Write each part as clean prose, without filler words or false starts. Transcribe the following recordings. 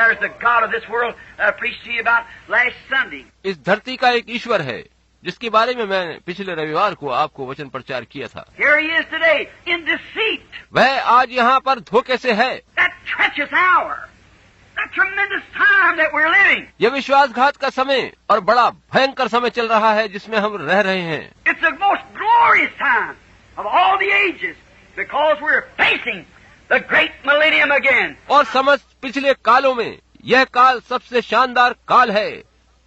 There's the God of this world I preached to you about last Sunday. इस धरती का एक ईश्वर है जिसके बारे में मैंने पिछले रविवार को आपको वचन प्रचार किया था। Here he is today in deceit. वह आज यहाँ पर धोखे से है। That treacherous hour, that tremendous time that we're living. यह विश्वासघात का समय और बड़ा भयंकर समय चल रहा है जिसमें हम रह रहे हैं। It's the most glorious time of all the ages because we're facing the great millennium again. और समस्त पिछले कालों में यह काल सबसे शानदार काल है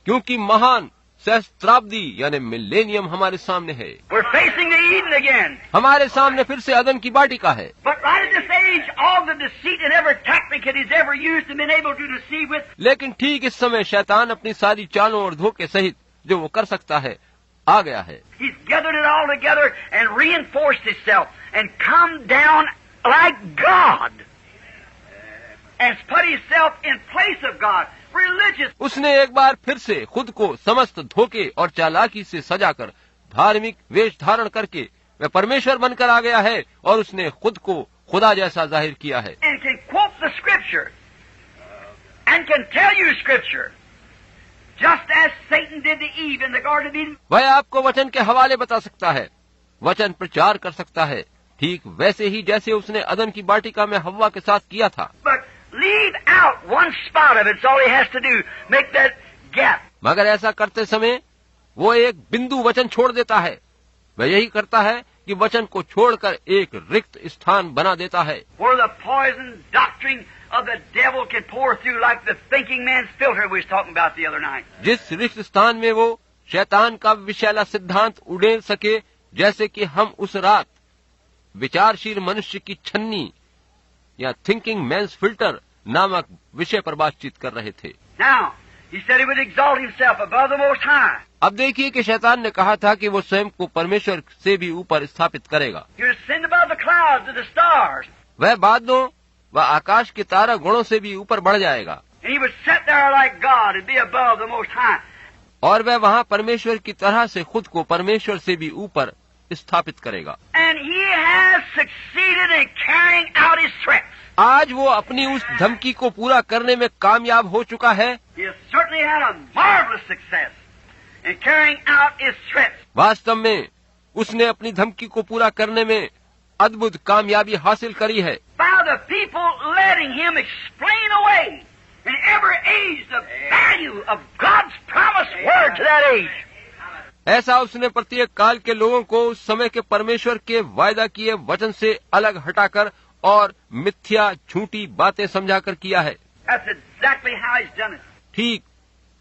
क्योंकि महान सहस्त्राब्दी यानी मिलेनियम हमारे सामने है। We're facing the Eden again. हमारे सामने फिर से अदन की वाटिका है। But right at this age, all the deceit and every tactic that he's ever used and been able to deceive with, लेकिन ठीक इस समय शैतान अपनी सारी चालों और धोखे सहित जो वो कर सकता है आ गया है। he's gathered it all together and reinforced himself and come down like God and put himself in place of God. Religious. उसने एक बार फिर से खुद को समस्त धोखे और चालाकी से सजाकर धार्मिक वेश धारण करके वह परमेश्वर बनकर आ गया है और उसने खुद को खुदा जैसा जाहिर किया है। And can quote the scripture and can tell you scripture just as Satan did to Eve in the Garden of Eden. वह आपको वचन के हवाले बता सकता है, वचन प्रचार कर सकता है, ठीक वैसे ही जैसे उसने अदन की वाटिका में हव्वा के साथ किया था। But leave out one spot of it. It's all he has to do. Make that gap. मगर ऐसा करते समय वो एक बिंदु वचन छोड़ देता है। वह यही करता है कि वचन को छोड़कर एक रिक्त स्थान बना देता है Where the poison doctrine of the devil can pour through like the thinking man's filter we was talking about the other night. जिस रिक्त स्थान में वो शैतान का विषैला सिद्धांत उड़ेल सके, जैसे कि हम उस रात विचारशील मनुष्य की छन्नी या थिंकिंग मैन्स फिल्टर नामक विषय पर बातचीत कर रहे थे। Now, he said he would exalt himself above the Most High. अब देखिए कि शैतान ने कहा था कि वो स्वयं को परमेश्वर से भी ऊपर स्थापित करेगा। He would ascend above the clouds of the stars. वह बादलों व आकाश के तारा गणों से भी ऊपर बढ़ जाएगा And he would sit there like God and be above the Most High. और वह वहाँ परमेश्वर की तरह से खुद को परमेश्वर से भी ऊपर स्थापित करेगा। And he has succeeded in carrying out his threats. आज वो अपनी उस धमकी को पूरा करने में कामयाब हो चुका है। He has certainly had a marvelous success in carrying out his threats. वास्तव में उसने अपनी धमकी को पूरा करने में अद्भुत कामयाबी हासिल करी है। By the people letting him explain away in every age the value of God's promised word to that age. ऐसा उसने प्रत्येक काल के लोगों को उस समय के परमेश्वर के वायदा किए वचन से अलग हटाकर और मिथ्या झूठी बातें समझाकर किया है। That's exactly how he's done it.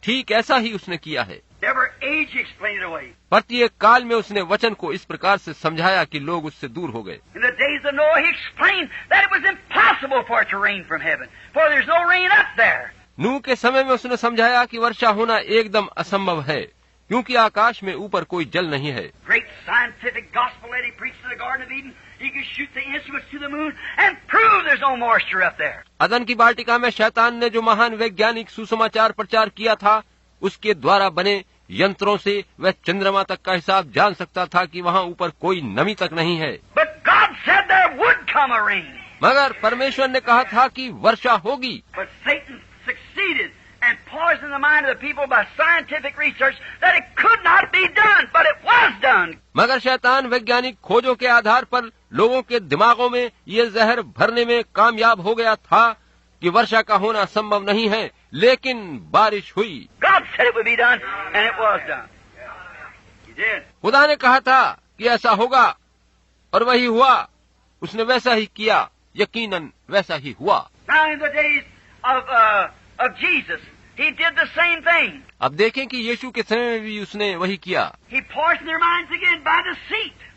ठीक ऐसा ही उसने किया है। Every age he explained it away. प्रत्येक काल में उसने वचन को इस प्रकार से समझाया कि लोग उससे दूर हो गए। In the days of Noah, he explained that it was impossible for it to rain from heaven, for there's no rain up there. नूह के समय में उसने समझाया कि वर्षा होना एकदम असंभव है क्योंकि आकाश में ऊपर कोई जल नहीं है। Great scientific gospel that he preached in the Garden of Eden, he could shoot the instruments to the moon and prove there's no moisture up there. अदन की वाटिका में शैतान ने जो महान वैज्ञानिक सुसमाचार प्रचार किया था, उसके द्वारा बने यंत्रों से वह चंद्रमा तक का हिसाब जान सकता था कि वहाँ ऊपर कोई नमी तक नहीं है। But God said there would come a rain. मगर परमेश्वर ने कहा था कि वर्षा होगी। But Satan succeeded and poisoned the mind of the people by scientific research that it could not be done, but it was done. मगर शैतान वैज्ञानिक खोजों के आधार पर लोगों के दिमागों में ये जहर भरने में कामयाब हो गया था कि वर्षा का होना संभव नहीं है, लेकिन बारिश हुई। God said it would be done, and it was done. He did. खुदा ने कहा था कि ऐसा होगा और वही हुआ। उसने वैसा ही किया, यकीनन वैसा ही हुआ। Now in the days of Jesus, he did the same thing. अब देखें कि यीशु के समय में भी उसने वही किया। He poisoned their minds again by deceit.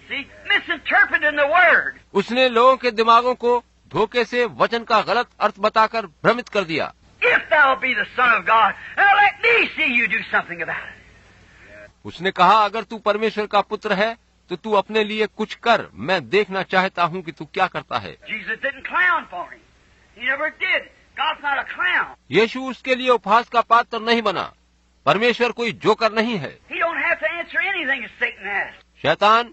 See, misinterpreting the word. उसने लोगों के दिमागों को धोखे से वचन का गलत अर्थ बताकर भ्रमित कर दिया। If thou be the Son of God, now let me see you do something about it. उसने कहा, अगर तू परमेश्वर का पुत्र है तो तू अपने लिए कुछ कर, मैं देखना चाहता हूँ कि तू क्या करता है। Jesus didn't clown for him. He never did. God's not a clown. यीशु उसके लिए उपहास का पात्र नहीं बना। परमेश्वर कोई जोकर नहीं है। He don't have to answer anything that Satan asks. शैतान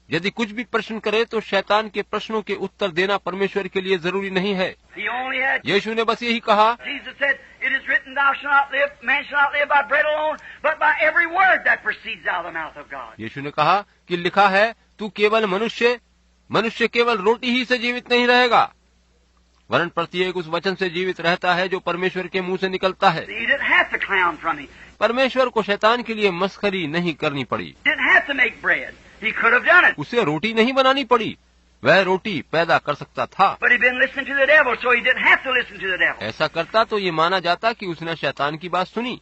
यदि कुछ भी प्रश्न करे तो शैतान के प्रश्नों के उत्तर देना परमेश्वर के लिए जरूरी नहीं है। He only only had. यीशु ने बस यही कहा, Jesus said, "It is written, Thou shalt not live, man shall not live by bread alone, but by every word that proceeds out of the mouth of God." यीशु ने कहा कि लिखा है, तू केवल मनुष्य केवल रोटी ही से जीवित नहीं रहेगा, वरन प्रत्येक उस वचन से जीवित रहता है जो परमेश्वर के मुंह से निकलता है। He didn't have to clown from him. परमेश्वर को शैतान के लिए मस्खरी नहीं करनी पड़ी, Didn't have to make bread. He could have done it. उसे रोटी नहीं बनानी पड़ी, वह रोटी पैदा कर सकता था। But he'd been listening to the devil, so he didn't have to listen to the devil. ऐसा करता तो ये माना जाता कि उसने शैतान की बात सुनी,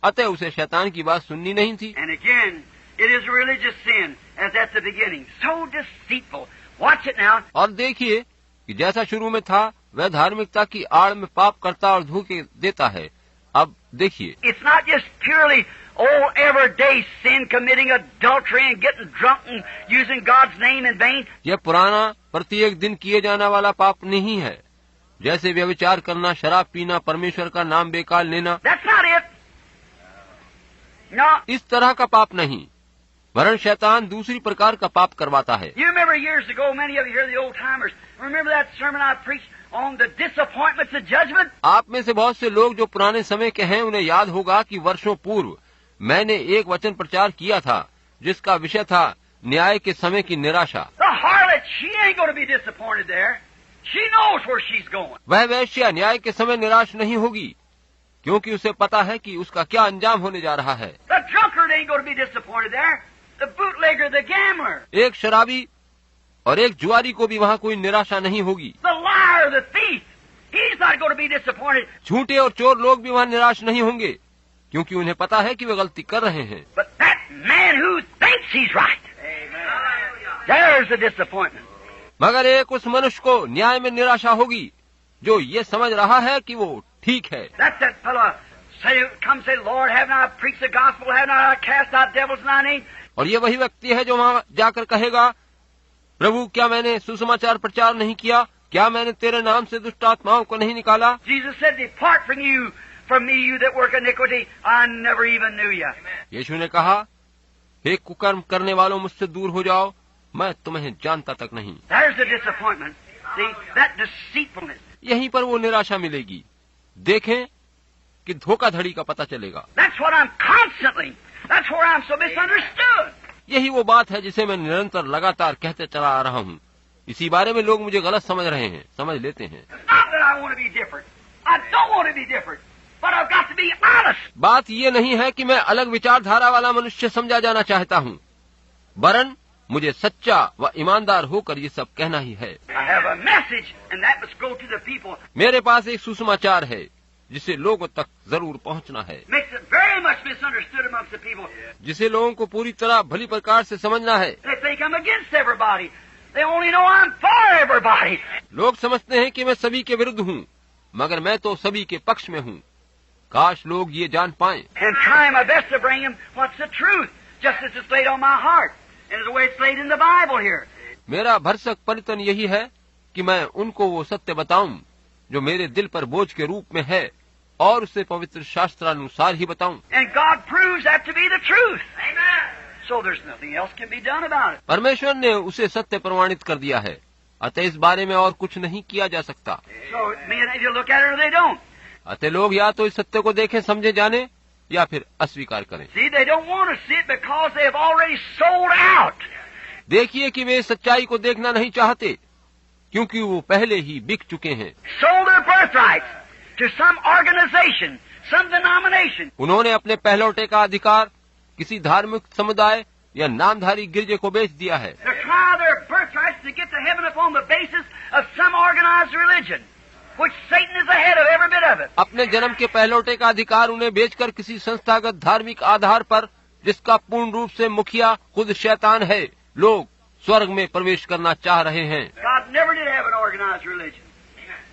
अतः उसे शैतान की बात सुननी नहीं थी। And again, it is a religious sin, as at the beginning. So deceitful. Watch it now. और देखिए कि जैसा शुरू में था वह धार्मिकता की आड़ में पाप करता और धोखे देता है। अब देखिए, It's not just purely old everyday sin, committing adultery and getting drunk and using God's name in vain. यह पुराना प्रत्येक दिन किए जाने वाला पाप नहीं है, जैसे व्यभिचार करना, शराब पीना, परमेश्वर का नाम बेकार लेना। That's not it. No. इस तरह का पाप नहीं, वरन शैतान दूसरी प्रकार का पाप करवाता है। You remember years ago, many of you here, the old timers, remember that sermon I preached on the disappointments of judgment? आप में से बहुत से लोग जो पुराने समय के हैं उन्हें याद होगा कि वर्षों पूर्व मैंने एक वचन प्रचार किया था जिसका विषय था न्याय के समय की निराशा। The harlot, she ain't going to be disappointed there. She knows where she's going. वह वेश्या न्याय के समय निराश नहीं होगी, क्योंकि उसे पता है कि उसका क्या अंजाम होने जा रहा है। The drunkard ain't going to be disappointed there. The bootlegger, the gambler. एक शराबी और एक जुआरी को भी वहाँ कोई निराशा नहीं होगी। The liar, the thief, he's not going to be disappointed. झूठे और चोर लोग भी वहाँ निराश नहीं होंगे, क्योंकि उन्हें पता है कि वे गलती कर रहे हैं। But that man who thinks he's right, there's the disappointment. मगर एक उस मनुष्य को न्याय में निराशा होगी जो ये समझ रहा है कि वो ठीक है। That's that fellow say, Lord, haven't I preached the gospel? Haven't I cast out devils in thy name? और ये वही व्यक्ति है जो वहाँ जाकर कहेगा, प्रभु क्या मैंने सुसमाचार प्रचार नहीं किया, क्या मैंने तेरे नाम से दुष्ट आत्माओं को नहीं निकाला। Jesus said, Depart from me, you that work iniquity. I never even knew you. यीशु ने कहा, हे कुकर्म करने वालों मुझसे दूर हो जाओ, मैं तुम्हें जानता तक नहीं। There's the disappointment. See, that deceitfulness. यहीं पर वो निराशा मिलेगी। देखें कि धोखाधड़ी का पता चलेगा। That's what I'm constantly. That's where I'm so misunderstood. यही वो बात है जिसे मैं निरंतर लगातार कहते चला आ रहा हूँ। इसी बारे में लोग मुझे गलत समझ रहे हैं, समझ लेते हैं। Not that I want to be different. I don't want to be different. But I've got to be honest. बात ये नहीं है कि मैं अलग विचारधारा वाला मनुष्य समझा जाना चाहता हूँ, वरन मुझे सच्चा व ईमानदार होकर ये सब कहना ही है। I have a message, and that must go to the people. मेरे पास एक सुसमाचार है जिसे लोगों तक जरूर पहुँचना है, Makes it very much misunderstood amongst the people. जिसे लोगों को पूरी तरह भली प्रकार से समझना है। They think I'm against everybody. They only know I'm for everybody. लोग समझते हैं कि मैं सभी के विरुद्ध हूँ, मगर मैं तो सभी के पक्ष में हूँ। काश लोग ये जान पाएं। And trying my best to bring them what's the truth, just as it's laid on my heart, and the way it's laid in the Bible here. मेरा भरसक परितन यही है कि मैं उनको वो सत्य बताऊं जो मेरे दिल पर बोझ के रूप में है, और उसे पवित्र शास्त्रानुसार ही बताऊं। And God proves that to be the truth. Amen. So there's nothing else can be done about it. परमेश्वर ने उसे सत्य प्रमाणित कर दिया है, अतः इस बारे में और कुछ नहीं किया जा सकता। So men either look at it or they don't. अतः लोग या तो इस सत्य को देखें, समझे, जाने, या फिर अस्वीकार करें। See, they don't want to see it because they have already sold out. देखिए कि वे इस सच्चाई को देखना नहीं चाहते, क्योंकि वो पहले ही बिक चुके हैं। Sold their birthrights to some organization, some denomination. उन्होंने अपने पहलौठे का अधिकार किसी धार्मिक समुदाय या नामधारी गिरजे को बेच दिया है। To try their birthrights to get to heaven upon the basis of some organized religion, which Satan is ahead of every bit of it. अपने जन्म के पहलौठे का अधिकार उन्हें बेचकर किसी संस्थागत धार्मिक आधार पर, जिसका पूर्ण रूप से मुखिया खुद शैतान है, लोग स्वर्ग में प्रवेश करना चाह रहे हैं। God never did have an organized religion.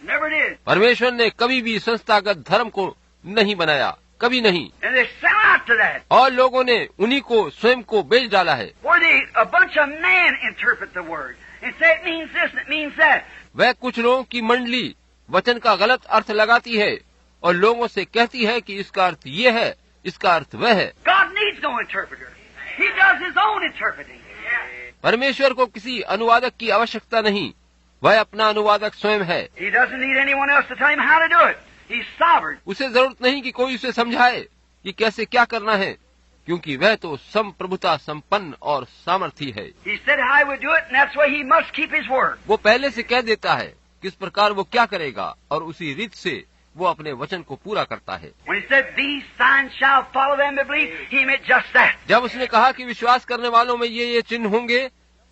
Never did. परमेश्वर ने कभी भी संस्थागत धर्म को नहीं बनाया, कभी नहीं। And they sell out to that. और लोगों ने उन्हीं को स्वयं को बेच डाला है। Where a bunch of men interpret the word and say it means this and it means that. वह कुछ लोगों की मंडली वचन का गलत अर्थ लगाती है और लोगों से कहती है कि इसका अर्थ ये है, इसका अर्थ वह है। God needs no interpreter. He does his own interpreting. परमेश्वर को किसी अनुवादक की आवश्यकता नहीं, वह अपना अनुवादक स्वयं है। He doesn't need anyone else to tell him how to do it. He's sovereign. उसे जरूरत नहीं कि कोई उसे समझाए कि कैसे क्या करना है, क्योंकि वह तो संप्रभुता संपन्न और सामर्थी है। He said how he would do it, and that's why he must keep his word. वो पहले से कह देता है किस प्रकार वो क्या करेगा, और उसी रीत से वो अपने वचन को पूरा करता है। When he said, "These signs shall follow them that believe," he meant just that. जब उसने कहा कि विश्वास करने वालों में ये चिन्ह होंगे,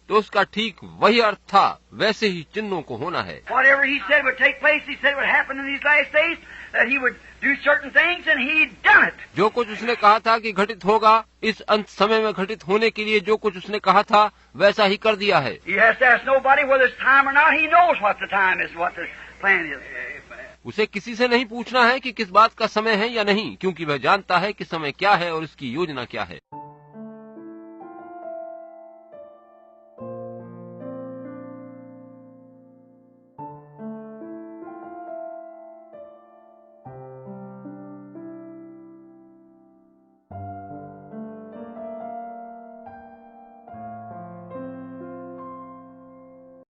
तो उसका ठीक वही अर्थ था, वैसे ही चिन्हों को होना है। Whatever he said would take place, he said would happen in these last days, that he would do certain things, and he done it. जो कुछ उसने कहा था कि घटित होगा, इस अंत समय में घटित होने के लिए जो कुछ उसने कहा था वैसा ही कर दिया है। He has to ask nobody whether it's time or not. He knows what the time is, what the plan is. उसे किसी से नहीं पूछना है कि किस बात का समय है या नहीं, क्योंकि वह जानता है कि समय क्या है और इसकी योजना क्या है।